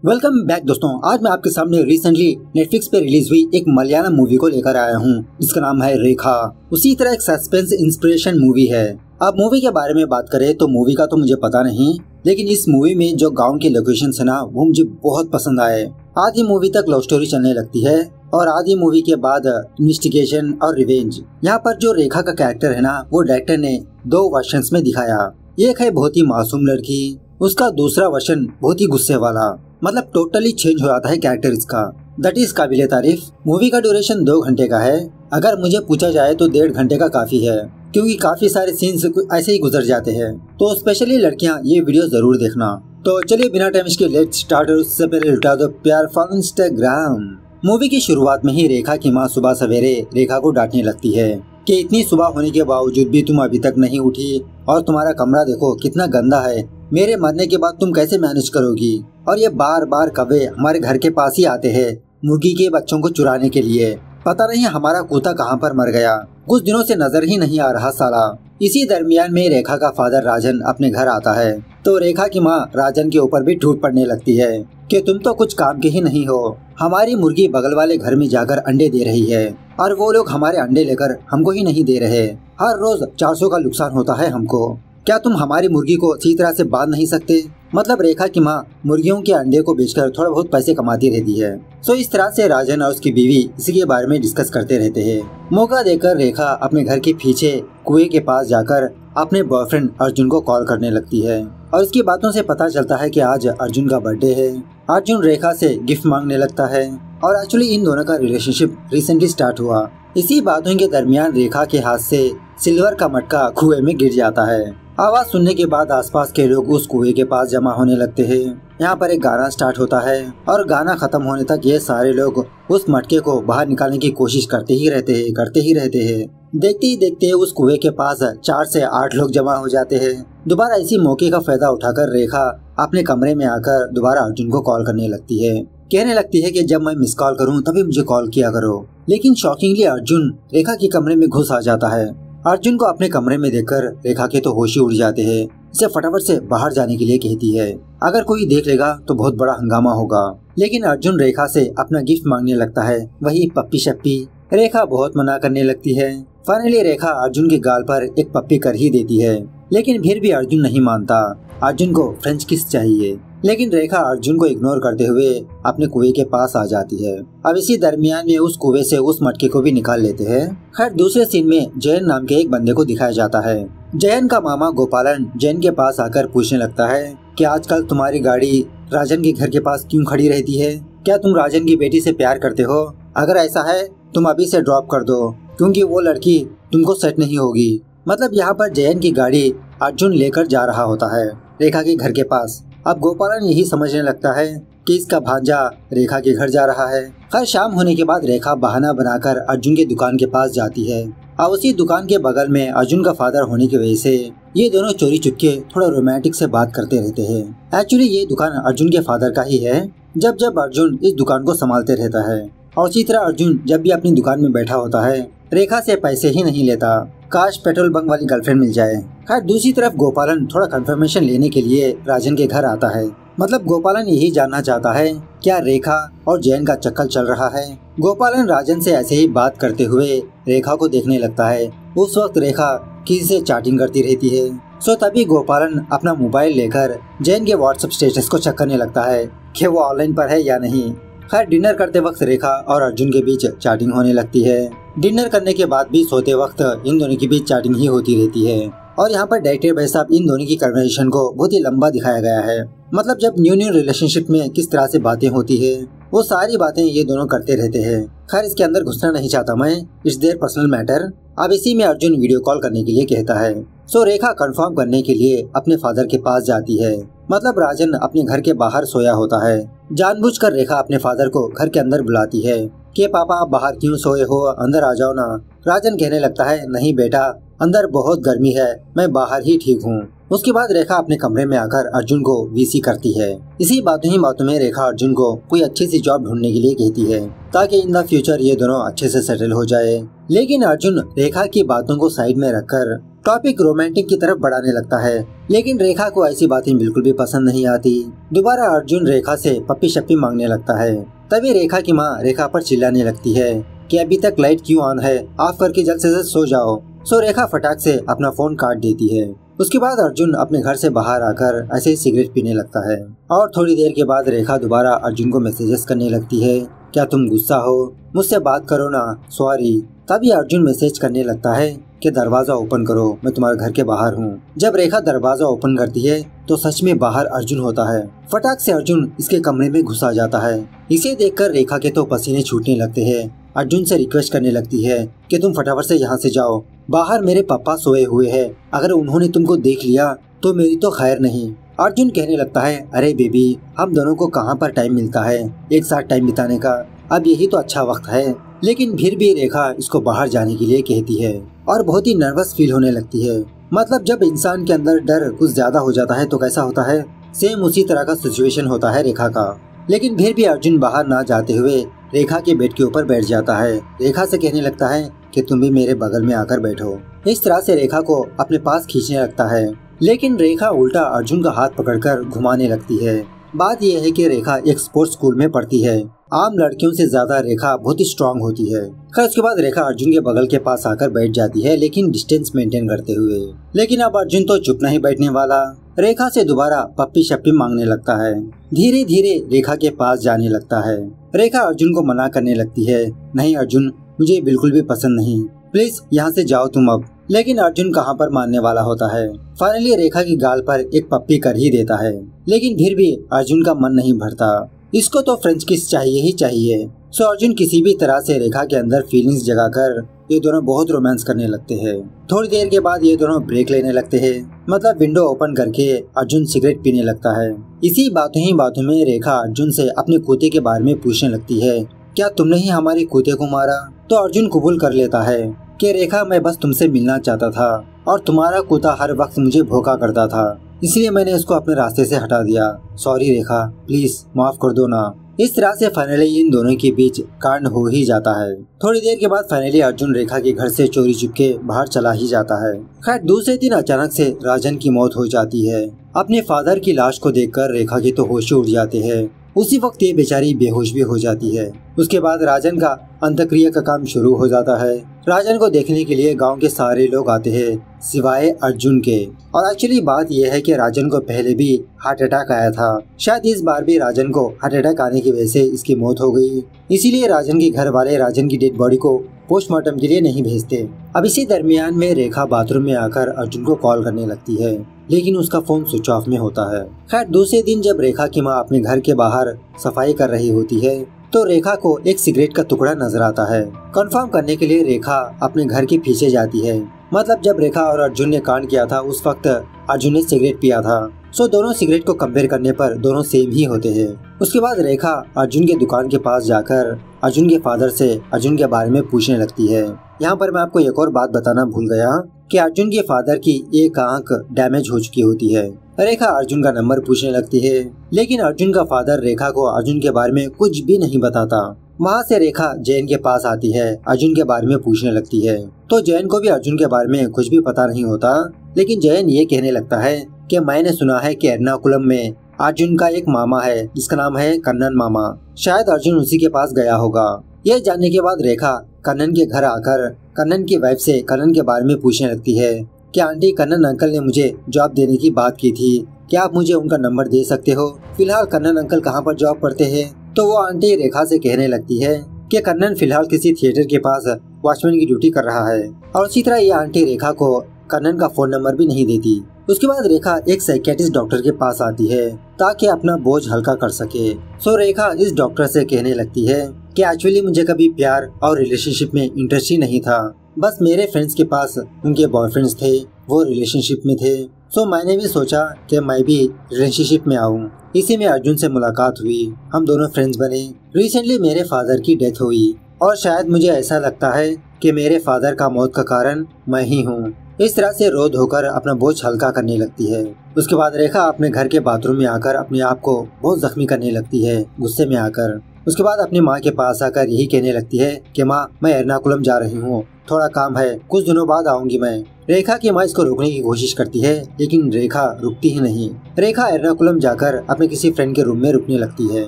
Welcome back दोस्तों। आज मैं आपके सामने रिसेंटली नेटफ्लिक्स पे रिलीज हुई एक मलयालम मूवी को लेकर आया हूँ जिसका नाम है रेखा। उसी तरह एक सस्पेंस इंस्पिरेशन मूवी है। अब मूवी के बारे में बात करें तो मूवी का तो मुझे पता नहीं, लेकिन इस मूवी में जो गांव के लोकेशन है ना वो मुझे बहुत पसंद आए। आधी मूवी तक लव स्टोरी चलने लगती है और आधी मूवी के बाद इन्वेस्टिगेशन और रिवेंज। यहाँ पर जो रेखा का कैरेक्टर है ना वो डायरेक्टर ने दो वर्जन्स में दिखाया। एक है बहुत ही मासूम लड़की, उसका दूसरा वर्जन बहुत ही गुस्से वाला। मतलब टोटली चेंज हो जाता है कैरेक्टर इसका। दैट इज काबिले तारीफ। मूवी का ड्यूरेशन 2 घंटे का है। अगर मुझे पूछा जाए तो 1.5 घंटे का काफी है, क्योंकि काफी सारे सीन्स ऐसे ही गुजर जाते हैं। तो स्पेशली लड़कियां ये वीडियो जरूर देखना। तो चलिए बिना टाइम इसके लेट्स स्टार्ट। उससे पहले लुटा दो प्यार फॉर इंस्टाग्राम। मूवी की शुरुआत में ही रेखा की माँ सुबह सवेरे रेखा को डांटने लगती है कि इतनी सुबह होने के बावजूद भी तुम अभी तक नहीं उठी और तुम्हारा कमरा देखो कितना गंदा है। मेरे मरने के बाद तुम कैसे मैनेज करोगी? और ये बार बार कौवे हमारे घर के पास ही आते हैं मुर्गी के बच्चों को चुराने के लिए। पता नहीं हमारा कुत्ता कहाँ पर मर गया, कुछ दिनों से नजर ही नहीं आ रहा साला। इसी दरमियान में रेखा का फादर राजन अपने घर आता है तो रेखा की माँ राजन के ऊपर भी टूट पड़ने लगती है कि तुम तो कुछ काम के ही नहीं हो। हमारी मुर्गी बगल वाले घर में जाकर अंडे दे रही है और वो लोग हमारे अंडे लेकर हमको ही नहीं दे रहे। हर रोज 400 का नुकसान होता है हमको। क्या तुम हमारी मुर्गी को अच्छी तरह से बांध नहीं सकते? मतलब रेखा की माँ मुर्गियों के अंडे को बेचकर थोड़ा बहुत पैसे कमाती रहती है। सो इस तरह से राजन और उसकी बीवी इसी के बारे में डिस्कस करते रहते हैं। मौका देकर रेखा अपने घर के पीछे कुएं के पास जाकर अपने बॉयफ्रेंड अर्जुन को कॉल करने लगती है और उसकी बातों से पता चलता है कि आज अर्जुन का बर्थडे है। अर्जुन रेखा से गिफ्ट मांगने लगता है और एक्चुअली इन दोनों का रिलेशनशिप रिसेंटली स्टार्ट हुआ। इसी बातों के दरमियान रेखा के हाथ से सिल्वर का मटका कुएं में गिर जाता है। आवाज सुनने के बाद आसपास के लोग उस कुएं के पास जमा होने लगते हैं। यहाँ पर एक गाना स्टार्ट होता है और गाना खत्म होने तक ये सारे लोग उस मटके को बाहर निकालने की कोशिश करते ही रहते हैं। देखते ही देखते उस कुएं के पास 4 से 8 लोग जमा हो जाते हैं। दोबारा इसी मौके का फायदा उठाकर रेखा अपने कमरे में आकर दोबारा अर्जुन को कॉल करने लगती है। कहने लगती है कि जब मैं मिस कॉल करूँ तभी मुझे कॉल किया करो। लेकिन शॉकिंगली अर्जुन रेखा के कमरे में घुस आ जाता है। अर्जुन को अपने कमरे में देखकर रेखा के तो होश ही उड़ जाते हैं। इसे फटाफट से बाहर जाने के लिए कहती है, अगर कोई देख लेगा तो बहुत बड़ा हंगामा होगा। लेकिन अर्जुन रेखा से अपना गिफ्ट मांगने लगता है, वही पप्पी शप्पी। रेखा बहुत मना करने लगती है। फाइनली रेखा अर्जुन के गाल पर एक पप्पी कर ही देती है, लेकिन फिर भी अर्जुन नहीं मानता। अर्जुन को फ्रेंच किस चाहिए। लेकिन रेखा अर्जुन को इग्नोर करते हुए अपने कुएं के पास आ जाती है। अब इसी दरमियान में उस कुएं से उस मटके को भी निकाल लेते हैं। खैर दूसरे सीन में जयन नाम के एक बंदे को दिखाया जाता है। जयन का मामा गोपालन जयन के पास आकर पूछने लगता है कि आजकल तुम्हारी गाड़ी राजन के घर के पास क्यों खड़ी रहती है? क्या तुम राजन की बेटी से प्यार करते हो? अगर ऐसा है तुम अभी से ड्रॉप कर दो, क्योंकि वो लड़की तुमको सेट नहीं होगी। मतलब यहाँ पर जयन की गाड़ी अर्जुन लेकर जा रहा होता है रेखा के घर के पास। अब गोपालन यही समझने लगता है कि इसका भांजा रेखा के घर जा रहा है। खैर शाम होने के बाद रेखा बहाना बनाकर अर्जुन के दुकान के पास जाती है और उसी दुकान के बगल में अर्जुन का फादर होने की वजह से ये दोनों चोरी चुपके थोड़ा रोमांटिक से बात करते रहते हैं। एक्चुअली ये दुकान अर्जुन के फादर का ही है। जब जब अर्जुन इस दुकान को संभालते रहता है और उसी तरह अर्जुन जब भी अपनी दुकान में बैठा होता है रेखा से पैसे ही नहीं लेता। काश पेट्रोल बंक वाली गर्लफ्रेंड मिल जाए। खैर दूसरी तरफ गोपालन थोड़ा कंफर्मेशन लेने के लिए राजन के घर आता है। मतलब गोपालन यही जानना चाहता है क्या रेखा और जयन का चक्कर चल रहा है। गोपालन राजन से ऐसे ही बात करते हुए रेखा को देखने लगता है। उस वक्त रेखा किसी से चैटिंग करती रहती है। सो तभी गोपालन अपना मोबाइल लेकर जयन के व्हाट्सएप स्टेटस को चेक करने लगता है कि वो ऑनलाइन पर है या नहीं। खैर डिनर करते वक्त रेखा और अर्जुन के बीच चैटिंग होने लगती है। डिनर करने के बाद भी सोते वक्त इन दोनों के बीच चैटिंग ही होती रहती है। और यहाँ पर डायरेक्टर भाई साहब इन दोनों की कन्वर्सेशन को बहुत ही लंबा दिखाया गया है। मतलब जब न्यू रिलेशनशिप में किस तरह से बातें होती है वो सारी बातें ये दोनों करते रहते हैं। खैर इसके अंदर घुसना नहीं चाहता मैं, इट्स देयर पर्सनल मैटर। अब इसी में अर्जुन वीडियो कॉल करने के लिए कहता है। सो रेखा कंफर्म करने के लिए अपने फादर के पास जाती है। मतलब राजन अपने घर के बाहर सोया होता है। जानबूझकर रेखा अपने फादर को घर के अंदर बुलाती है कि पापा आप बाहर क्यों सोए हो, अंदर आ जाओ ना। राजन कहने लगता है, नहीं बेटा अंदर बहुत गर्मी है, मैं बाहर ही ठीक हूँ। उसके बाद रेखा अपने कमरे में आकर अर्जुन को वीसी करती है। इसी बातों में रेखा अर्जुन को कोई अच्छी सी जॉब ढूंढने के लिए कहती है ताकि इन द फ्यूचर ये दोनों अच्छे से सेटल हो जाए। लेकिन अर्जुन रेखा की बातों को साइड में रखकर टॉपिक रोमांटिक की तरफ बढ़ाने लगता है, लेकिन रेखा को ऐसी बातें बिल्कुल भी पसंद नहीं आती। दोबारा अर्जुन रेखा से पप्पी शप्पी मांगने लगता है। तभी रेखा की माँ रेखा पर चिल्लाने लगती है कि अभी तक लाइट क्यों ऑन है, ऑफ करके जल्द से जल्द सो जाओ। सो रेखा फटाक से अपना फोन काट देती है। उसके बाद अर्जुन अपने घर से बाहर आकर ऐसे ही सिगरेट पीने लगता है और थोड़ी देर के बाद रेखा दोबारा अर्जुन को मैसेजेस करने लगती है, क्या तुम गुस्सा हो, मुझसे बात करो ना, सॉरी। तभी अर्जुन मैसेज करने लगता है कि दरवाजा ओपन करो, मैं तुम्हारे घर के बाहर हूँ। जब रेखा दरवाजा ओपन करती है तो सच में बाहर अर्जुन होता है। फटाक से अर्जुन इसके कमरे में घुस आ जाता है। इसे देखकर रेखा के तो पसीने छूटने लगते हैं। अर्जुन से रिक्वेस्ट करने लगती है कि तुम फटाफट से यहाँ से जाओ, बाहर मेरे पापा सोए हुए हैं, अगर उन्होंने तुमको देख लिया तो मेरी तो खैर नहीं। अर्जुन कहने लगता है, अरे बेबी, हम दोनों को कहाँ पर टाइम मिलता है एक साथ टाइम बिताने का, अब यही तो अच्छा वक्त है। लेकिन फिर भी रेखा इसको बाहर जाने के लिए कहती है और बहुत ही नर्वस फील होने लगती है। मतलब जब इंसान के अंदर डर कुछ ज्यादा हो जाता है तो कैसा होता है, सेम उसी तरह का सिचुएशन होता है रेखा का। लेकिन फिर भी अर्जुन बाहर ना जाते हुए रेखा के बेड के ऊपर बैठ जाता है। रेखा से कहने लगता है कि तुम भी मेरे बगल में आकर बैठो। इस तरह से रेखा को अपने पास खींचने लगता है, लेकिन रेखा उल्टा अर्जुन का हाथ पकड़कर घुमाने लगती है। बात यह है कि रेखा एक स्पोर्ट्स स्कूल में पढ़ती है। आम लड़कियों से ज्यादा रेखा बहुत ही स्ट्रांग होती है। खैर उसके बाद रेखा अर्जुन के बगल के पास आकर बैठ जाती है, लेकिन डिस्टेंस मेंटेन करते हुए। लेकिन अब अर्जुन तो चुप नहीं बैठने वाला, रेखा से दोबारा पप्पी शप्पी मांगने लगता है। धीरे धीरे रेखा के पास जाने लगता है। रेखा अर्जुन को मना करने लगती है, नहीं अर्जुन, मुझे बिल्कुल भी पसंद नहीं, प्लीज यहाँ से जाओ तुम अब। लेकिन अर्जुन कहाँ पर मानने वाला होता है। फाइनली रेखा की गाल पर एक पप्पी कर ही देता है, लेकिन फिर भी अर्जुन का मन नहीं भरता। इसको तो फ्रेंच किस चाहिए ही चाहिए। सो अर्जुन किसी भी तरह से रेखा के अंदर फीलिंग्स जगाकर ये दोनों बहुत रोमांस करने लगते हैं। थोड़ी देर के बाद ये दोनों ब्रेक लेने लगते हैं। मतलब विंडो ओपन करके अर्जुन सिगरेट पीने लगता है। इसी बातों ही बातों में रेखा अर्जुन से अपने कुत्ते के बारे में पूछने लगती है, क्या तुमने ही हमारे कुत्ते को मारा? तो अर्जुन कबूल कर लेता है कि रेखा, मैं बस तुमसे मिलना चाहता था और तुम्हारा कुत्ता हर वक्त मुझे भौंका करता था, इसलिए मैंने उसको अपने रास्ते से हटा दिया। सॉरी रेखा, प्लीज माफ कर दो ना। इस तरह से फाइनली इन दोनों के बीच कांड हो ही जाता है। थोड़ी देर के बाद फाइनली अर्जुन रेखा के घर से चोरी चुपके बाहर चला ही जाता है। खैर दूसरे दिन अचानक से राजन की मौत हो जाती है। अपने फादर की लाश को देखकर रेखा के तो होश उड़ जाते हैं। उसी वक्त ये बेचारी बेहोश भी हो जाती है। उसके बाद राजन का अंत्यक्रिया का काम शुरू हो जाता है। राजन को देखने के लिए गांव के सारे लोग आते हैं सिवाय अर्जुन के। और एक्चुअली बात यह है कि राजन को पहले भी हार्ट अटैक आया था। शायद इस बार भी राजन को हार्ट अटैक आने की वजह से इसकी मौत हो गई। इसीलिए राजन के घर वाले राजन की डेड बॉडी को पोस्टमार्टम के लिए नहीं भेजते। अब इसी दरमियान में रेखा बाथरूम में आकर अर्जुन को कॉल करने लगती है, लेकिन उसका फोन स्विच ऑफ में होता है। खैर दूसरे दिन जब रेखा की माँ अपने घर के बाहर सफाई कर रही होती है तो रेखा को एक सिगरेट का टुकड़ा नजर आता है। कंफर्म करने के लिए रेखा अपने घर के पीछे जाती है। मतलब जब रेखा और अर्जुन ने कांड किया था उस वक्त अर्जुन ने सिगरेट पिया था। सो दोनों सिगरेट को कंपेयर करने पर दोनों सेम ही होते हैं। उसके बाद रेखा अर्जुन के दुकान के पास जाकर अर्जुन के फादर से अर्जुन के बारे में पूछने लगती है। यहाँ पर मैं आपको एक और बात बताना भूल गया कि अर्जुन के फादर की एक आंख डैमेज हो चुकी होती है। रेखा अर्जुन का नंबर पूछने लगती है, लेकिन अर्जुन का फादर रेखा को अर्जुन के बारे में कुछ भी नहीं बताता। वहाँ से रेखा जैन के पास आती है, अर्जुन के बारे में पूछने लगती है। तो जैन को भी अर्जुन के बारे में कुछ भी पता नहीं होता, लेकिन जैन ये कहने लगता है कि मैंने सुना है कि एर्नाकुलम में अर्जुन का एक मामा है जिसका नाम है कन्नन मामा, शायद अर्जुन उसी के पास गया होगा। यह जानने के बाद रेखा कन्नन के घर आकर कन्नन की वाइफ से कन्नन के बारे में पूछने लगती है कि आंटी, कन्नन अंकल ने मुझे जॉब देने की बात की थी, क्या आप मुझे उनका नंबर दे सकते हो? फिलहाल कन्नन अंकल कहाँ पर जॉब करते हैं? तो वो आंटी रेखा से कहने लगती है कि कन्नन फिलहाल किसी थिएटर के पास वॉचमैन की ड्यूटी कर रहा है। और उसी तरह ये आंटी रेखा को कन्नन का फोन नंबर भी नहीं देती। उसके बाद रेखा एक साइकियाट्रिस्ट डॉक्टर के पास आती है ताकि अपना बोझ हल्का कर सके। सो रेखा इस डॉक्टर से कहने लगती है कि एक्चुअली मुझे कभी प्यार और रिलेशनशिप में इंटरेस्ट ही नहीं था, बस मेरे फ्रेंड्स के पास उनके बॉयफ्रेंड्स थे, वो रिलेशनशिप में थे। सो मैंने भी सोचा कि मैं भी रिलेशनशिप में आऊँ। इसी में अर्जुन से मुलाकात हुई, हम दोनों फ्रेंड्स बने। रिसेंटली मेरे फादर की डेथ हुई और शायद मुझे ऐसा लगता है कि मेरे फादर का मौत का कारण मैं ही हूँ। इस तरह से रो धोकर अपना बोझ हल्का करने लगती है। उसके बाद रेखा अपने घर के बाथरूम में आकर अपने आप को बहुत जख्मी करने लगती है, गुस्से में आकर। उसके बाद अपनी माँ के पास आकर यही कहने लगती है कि माँ, मैं एर्नाकुलम जा रही हूँ, थोड़ा काम है, कुछ दिनों बाद आऊंगी मैं। रेखा की माँ इसको रोकने की कोशिश करती है, लेकिन रेखा रुकती ही नहीं। रेखा एर्नाकुलम जाकर अपने किसी फ्रेंड के रूम में रुकने लगती है।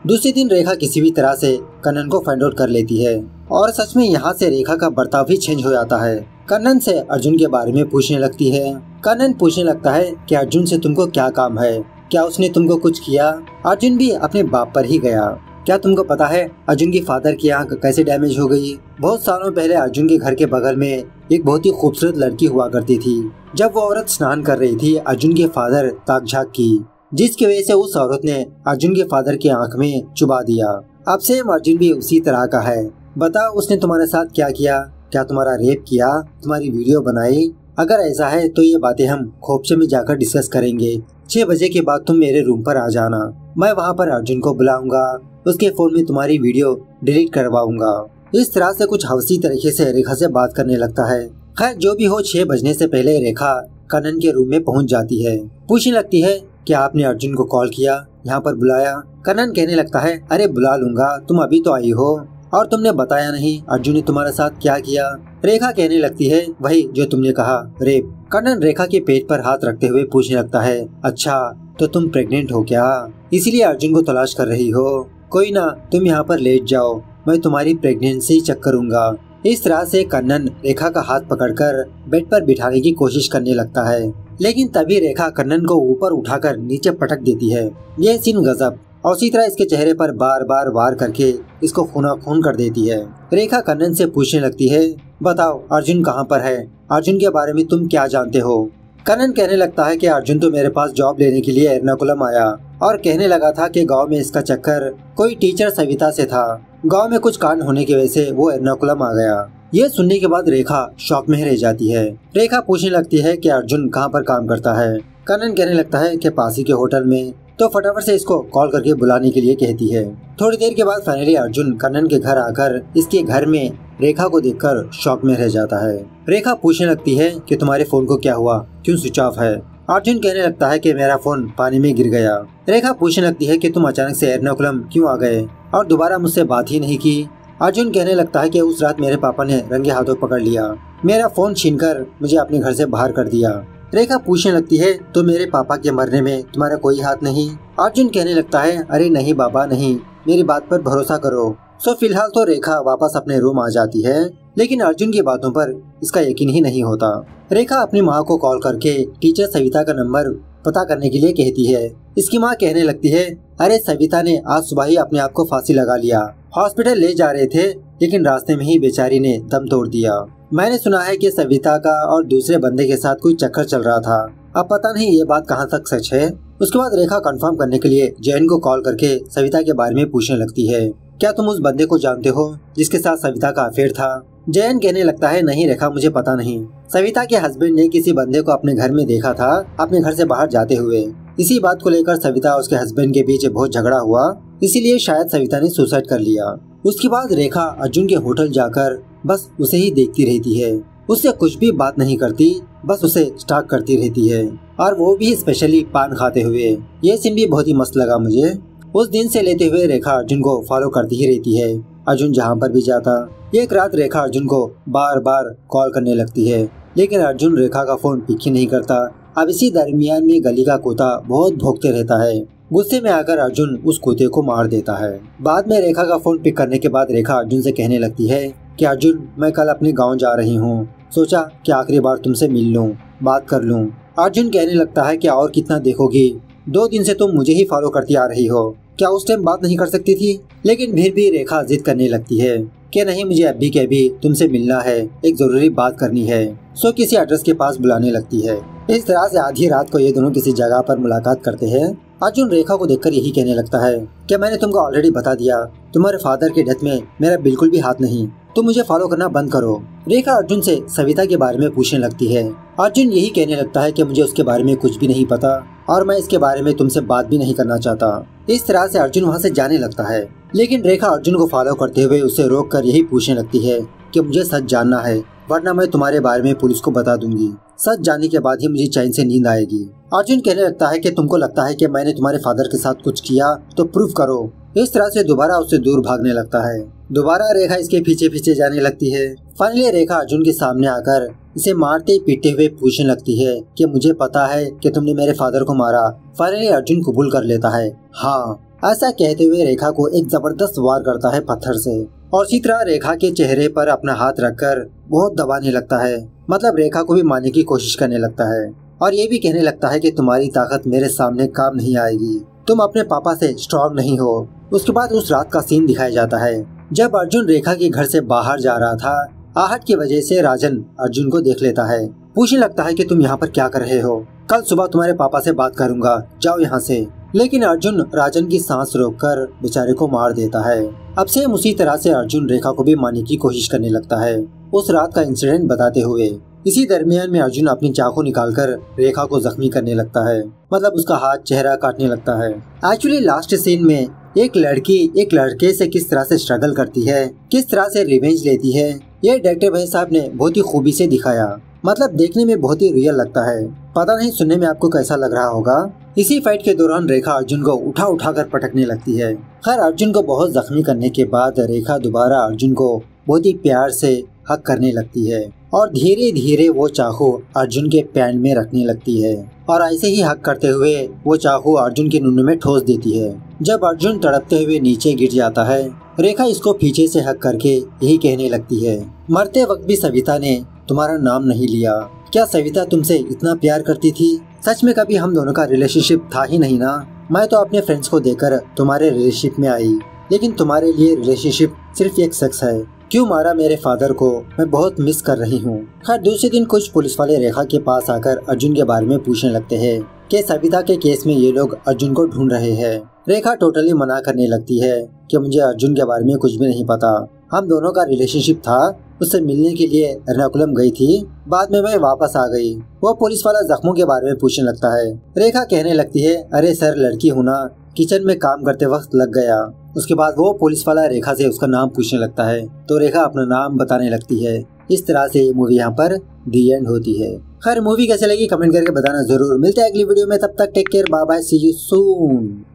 दूसरे दिन रेखा किसी भी तरह से कन्नन को फाइंड आउट कर लेती है और सच में यहाँ से रेखा का बर्ताव भी चेंज हो जाता है। कन्नन से अर्जुन के बारे में पूछने लगती है। कन्नन पूछने लगता है कि अर्जुन से तुमको क्या काम है, क्या उसने तुमको कुछ किया? अर्जुन भी अपने बाप पर ही गया। क्या तुमको पता है अर्जुन की फादर की आंख कैसे डैमेज हो गई? बहुत सालों पहले अर्जुन के घर के बगल में एक बहुत ही खूबसूरत लड़की हुआ करती थी। जब वो औरत स्नान कर रही थी, अर्जुन के फादर ताक झाक की, जिसकी वजह से उस औरत ने अर्जुन के फादर की आंख में चुबा दिया। अब सेम अर्जुन भी उसी तरह का है। बताओ उसने तुम्हारे साथ क्या किया? क्या तुम्हारा रेप किया? तुम्हारी वीडियो बनाई? अगर ऐसा है तो ये बातें हम खोपचे में जाकर डिस्कस करेंगे। 6 बजे के बाद तुम मेरे रूम पर आ जाना। मैं वहाँ पर अर्जुन को बुलाऊंगा, उसके फोन में तुम्हारी वीडियो डिलीट करवाऊंगा। इस तरह से कुछ हवसी तरीके से रेखा से बात करने लगता है। खैर जो भी हो, 6 बजने से पहले रेखा कन्नन के रूम में पहुँच जाती है। पूछने लगती है कि आपने अर्जुन को कॉल किया, यहाँ पर बुलाया? कन्नन कहने लगता है, अरे बुला लूंगा, तुम अभी तो आई हो और तुमने बताया नहीं अर्जुन ने तुम्हारे साथ क्या किया। रेखा कहने लगती है, वही जो तुमने कहा, रेप। कन्नन रेखा के पेट पर हाथ रखते हुए पूछने लगता है, अच्छा तो तुम प्रेग्नेंट हो क्या? इसीलिए अर्जुन को तलाश कर रही हो? कोई ना, तुम यहाँ पर लेट जाओ, मैं तुम्हारी प्रेगनेंसी चेक करूंगा। इस तरह से कन्नन रेखा का हाथ पकड़कर बेड पर बिठाने की कोशिश करने लगता है, लेकिन तभी रेखा कन्नन को ऊपर उठाकर नीचे पटक देती है। यह सीन गजब। और उसी तरह इसके चेहरे पर बार बार वार करके इसको खूना खून कर देती है। रेखा कन्नन से पूछने लगती है, बताओ अर्जुन कहाँ पर है? अर्जुन के बारे में तुम क्या जानते हो? कन्नन कहने लगता है कि अर्जुन तो मेरे पास जॉब लेने के लिए एर्नाकुलम आया और कहने लगा था कि गांव में इसका चक्कर कोई टीचर सविता से था। गांव में कुछ कांड होने की वजह से वो एर्नाकुलम आ गया। ये सुनने के बाद रेखा शॉक में रह जाती है। रेखा पूछने लगती है कि अर्जुन कहाँ पर काम करता है? कन्नन कहने लगता है कि पास ही के होटल में। तो फटाफट से इसको कॉल करके बुलाने के लिए कहती है। थोड़ी देर के बाद फाइनली अर्जुन कन्नन के घर आकर इसके घर में रेखा को देखकर शॉक में रह जाता है। रेखा पूछने लगती है कि तुम्हारे फोन को क्या हुआ, क्यों स्विच ऑफ है? अर्जुन कहने लगता है कि मेरा फोन पानी में गिर गया। रेखा पूछने लगती है कि तुम अचानक से एर्नाकुलम क्यों आ गए और दोबारा मुझसे बात ही नहीं की? अर्जुन कहने लगता है कि उस रात मेरे पापा ने रंगे हाथों पकड़ लिया, मेरा फोन छीनकर मुझे अपने घर से बाहर कर दिया। रेखा पूछने लगती है, तो मेरे पापा के मरने में तुम्हारा कोई हाथ नहीं? अर्जुन कहने लगता है, अरे नहीं बाबा नहीं, मेरी बात पर भरोसा करो। सो फिलहाल तो रेखा वापस अपने रूम आ जाती है, लेकिन अर्जुन की बातों पर इसका यकीन ही नहीं होता। रेखा अपनी माँ को कॉल करके टीचर सविता का नंबर पता करने के लिए कहती है। इसकी माँ कहने लगती है, अरे सविता ने आज सुबह ही अपने आप को फांसी लगा लिया। हॉस्पिटल ले जा रहे थे, लेकिन रास्ते में ही बेचारी ने दम तोड़ दिया। मैंने सुना है कि सविता का और दूसरे बंदे के साथ कोई चक्कर चल रहा था। अब पता नहीं ये बात कहाँ तक सच है। उसके बाद रेखा कंफर्म करने के लिए जैन को कॉल करके सविता के बारे में पूछने लगती है, क्या तुम उस बंदे को जानते हो जिसके साथ सविता का अफेयर था? जैन कहने लगता है, नहीं रेखा, मुझे पता नहीं। सविता के हस्बैंड ने किसी बंदे को अपने घर में देखा था अपने घर से बाहर जाते हुए। इसी बात को लेकर सविता और उसके हस्बैंड के बीच बहुत झगड़ा हुआ, इसीलिए शायद सविता ने सुसाइड कर लिया। उसके बाद रेखा अर्जुन के होटल जाकर बस उसे ही देखती रहती है। उससे कुछ भी बात नहीं करती, बस उसे स्टॉक करती रहती है, और वो भी स्पेशली पान खाते हुए। ये सीन भी बहुत ही मस्त लगा मुझे। उस दिन से लेते हुए रेखा अर्जुन को फॉलो करती ही रहती है। अर्जुन जहाँ पर भी जाता, एक रात रेखा अर्जुन को बार बार कॉल करने लगती है, लेकिन अर्जुन रेखा का फोन पिक ही नहीं करता। अब इसी दरमियान में गली का कुत्ता बहुत भौंकते रहता है। गुस्से में आकर अर्जुन उस कुत्ते को मार देता है। बाद में रेखा का फोन पिक करने के बाद रेखा अर्जुन से कहने लगती है कि अर्जुन, मैं कल अपने गांव जा रही हूँ, सोचा कि आखिरी बार तुमसे मिल लूं, बात कर लूं। अर्जुन कहने लगता है कि और कितना देखोगी, 2 दिन से तुम मुझे ही फॉलो करती आ रही हो, क्या उस टाइम बात नहीं कर सकती थी? लेकिन फिर भी रेखा जिद करने लगती है कि नहीं, मुझे अभी के अभी तुमसे मिलना है, एक जरूरी बात करनी है। सो किसी एड्रेस के पास बुलाने लगती है। इस तरह से आधी रात को ये दोनों किसी जगह पर मुलाकात करते हैं। अर्जुन रेखा को देखकर यही कहने लगता है कि मैंने तुमको ऑलरेडी बता दिया, तुम्हारे फादर के डेथ में मेरा बिल्कुल भी हाथ नहीं, तुम मुझे फॉलो करना बंद करो। रेखा अर्जुन से सविता के बारे में पूछने लगती है। अर्जुन यही कहने लगता है कि मुझे उसके बारे में कुछ भी नहीं पता और मैं इसके बारे में तुमसे बात भी नहीं करना चाहता। इस तरह से अर्जुन वहाँ से जाने लगता है, लेकिन रेखा अर्जुन को फॉलो करते हुए उसे रोक कर यही पूछने लगती है कि मुझे सच जानना है, वरना मैं तुम्हारे बारे में पुलिस को बता दूंगी। सच जानने के बाद ही मुझे चैन से नींद आएगी। अर्जुन कहने लगता है कि तुमको लगता है कि मैंने तुम्हारे फादर के साथ कुछ किया तो प्रूफ करो। इस तरह से दोबारा उससे दूर भागने लगता है। दोबारा रेखा इसके पीछे पीछे जाने लगती है। फाइनली रेखा अर्जुन के सामने आकर इसे मारते पीटते हुए पूछने लगती है कि मुझे पता है कि तुमने मेरे फादर को मारा। फाइनली अर्जुन कबूल कर लेता है, हाँ। ऐसा कहते हुए रेखा को एक जबरदस्त वार करता है पत्थर से और इसी तरह रेखा के चेहरे पर अपना हाथ रखकर बहुत दबाने लगता है। मतलब रेखा को भी मारने की कोशिश करने लगता है और ये भी कहने लगता है कि तुम्हारी ताकत मेरे सामने काम नहीं आएगी, तुम अपने पापा से स्ट्रॉन्ग नहीं हो। उसके बाद उस रात का सीन दिखाया जाता है जब अर्जुन रेखा के घर से बाहर जा रहा था। आहट की वजह से राजन अर्जुन को देख लेता है, पूछने लगता है कि तुम यहाँ पर क्या कर रहे हो, कल सुबह तुम्हारे पापा से बात करूंगा, जाओ यहाँ से। लेकिन अर्जुन राजन की सांस रोककर बेचारे को मार देता है। अब सेम उसी तरह से अर्जुन रेखा को भी मारने की कोशिश करने लगता है उस रात का इंसिडेंट बताते हुए। इसी दरमियान में अर्जुन अपनी चाकू निकालकर रेखा को जख्मी करने लगता है, मतलब उसका हाथ चेहरा काटने लगता है। एक्चुअली लास्ट सीन में एक लड़की एक लड़के से किस तरह से स्ट्रगल करती है, किस तरह से रिवेंज लेती है, ये डायरेक्टर भाई साहब ने बहुत ही खूबी से दिखाया। मतलब देखने में बहुत ही रियल लगता है। पता नहीं सुनने में आपको कैसा लग रहा होगा। इसी फाइट के दौरान रेखा अर्जुन को उठा उठा कर पटकने लगती है। खैर अर्जुन को बहुत जख्मी करने के बाद रेखा दोबारा अर्जुन को बहुत ही प्यार से हक करने लगती है और धीरे धीरे वो चाकू अर्जुन के पैन में रखने लगती है और ऐसे ही हक करते हुए वो चाकू अर्जुन के नुन्नू में ठोस देती है। जब अर्जुन तड़पते हुए नीचे गिर जाता है, रेखा इसको पीछे से हक करके यही कहने लगती है, मरते वक्त भी सविता ने तुम्हारा नाम नहीं लिया। क्या सविता तुमसे इतना प्यार करती थी? सच में कभी हम दोनों का रिलेशनशिप था ही नहीं ना। मैं तो अपने फ्रेंड्स को देकर तुम्हारे रिलेशनशिप में आई, लेकिन तुम्हारे लिए रिलेशनशिप सिर्फ एक सेक्स है। क्यों मारा मेरे फादर को, मैं बहुत मिस कर रही हूँ। खैर दूसरे दिन कुछ पुलिस वाले रेखा के पास आकर अर्जुन के बारे में पूछने लगते हैं कि सविता के केस में ये लोग अर्जुन को ढूंढ रहे हैं। रेखा टोटली मना करने लगती है कि मुझे अर्जुन के बारे में कुछ भी नहीं पता, हम दोनों का रिलेशनशिप था, उससे मिलने के लिए एर्नाकुलम गई थी, बाद में मैं वापस आ गई। वो पुलिस वाला जख्मों के बारे में पूछने लगता है। रेखा कहने लगती है, अरे सर लड़की हूँ ना, किचन में काम करते वक्त लग गया। उसके बाद वो पुलिस वाला रेखा से उसका नाम पूछने लगता है तो रेखा अपना नाम बताने लगती है। इस तरह से ये मूवी यहाँ पर दी एंड होती है। खैर मूवी कैसे लगी कमेंट करके बताना जरूर। मिलते हैं अगली वीडियो में, तब तक take care, bye bye, see you soon.